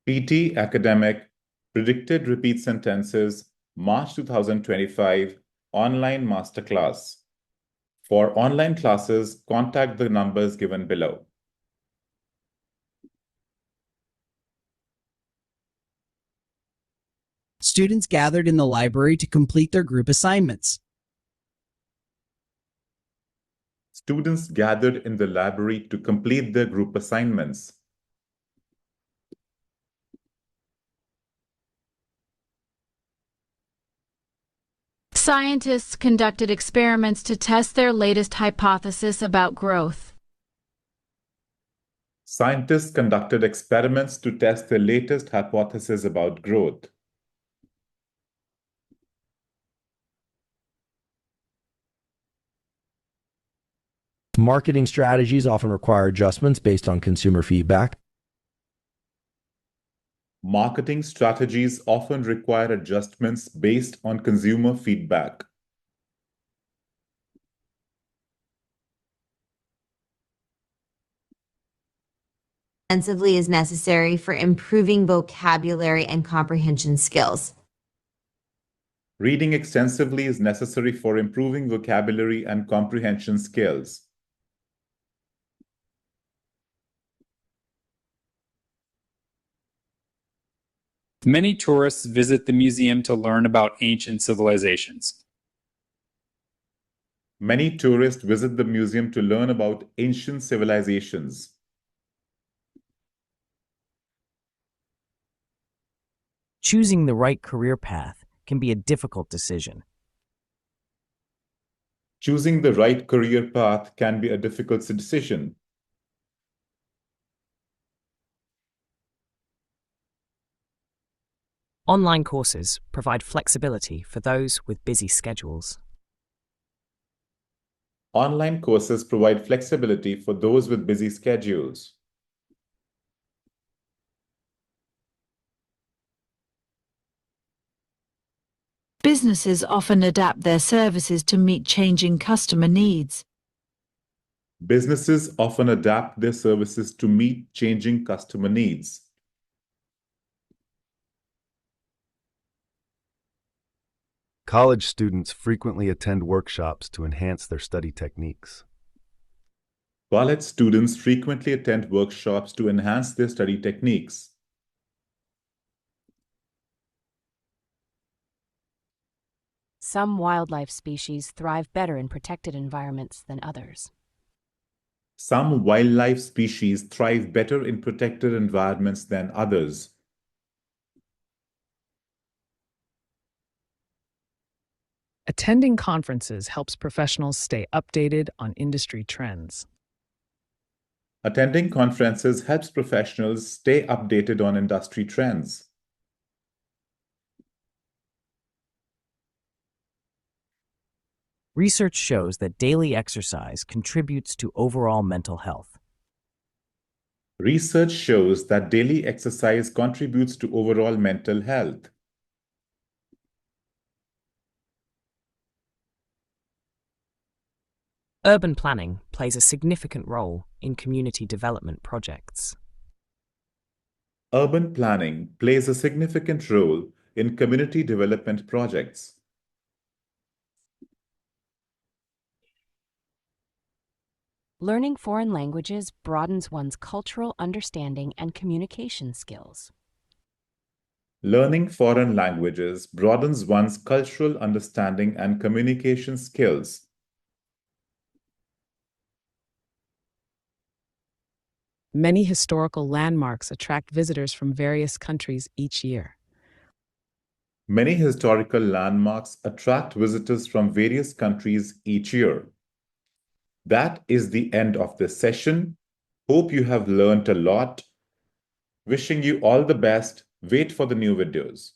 PT Academic Predicted Repeat Sentences March 2025 Online Masterclass. For online classes, contact the numbers given below. Students gathered in the library to complete their group assignments. Students gathered in the library to complete their group assignments. Scientists conducted experiments to test their latest hypothesis about growth. Scientists conducted experiments to test their latest hypothesis about growth. Marketing strategies often require adjustments based on consumer feedback. Marketing strategies often require adjustments based on consumer feedback. Extensively is necessary for improving vocabulary and comprehension skills. Reading extensively is necessary for improving vocabulary and comprehension skills. Many tourists visit the museum to learn about ancient civilizations. Many tourists visit the museum to learn about ancient civilizations. Choosing the right career path can be a difficult decision. Choosing the right career path can be a difficult decision. Online courses provide flexibility for those with busy schedules. Online courses provide flexibility for those with busy schedules. Businesses often adapt their services to meet changing customer needs. Businesses often adapt their services to meet changing customer needs. College students frequently attend workshops to enhance their study techniques. College students frequently attend workshops to enhance their study techniques. Some wildlife species thrive better in protected environments than others. Some wildlife species thrive better in protected environments than others. Attending conferences helps professionals stay updated on industry trends. Attending conferences helps professionals stay updated on industry trends. Research shows that daily exercise contributes to overall mental health. Research shows that daily exercise contributes to overall mental health. Urban planning plays a significant role in community development projects. Urban planning plays a significant role in community development projects. Learning foreign languages broadens one's cultural understanding and communication skills. Learning foreign languages broadens one's cultural understanding and communication skills. Many historical landmarks attract visitors from various countries each year. Many historical landmarks attract visitors from various countries each year. That is the end of this session. Hope you have learned a lot. Wishing you all the best. Wait for the new videos.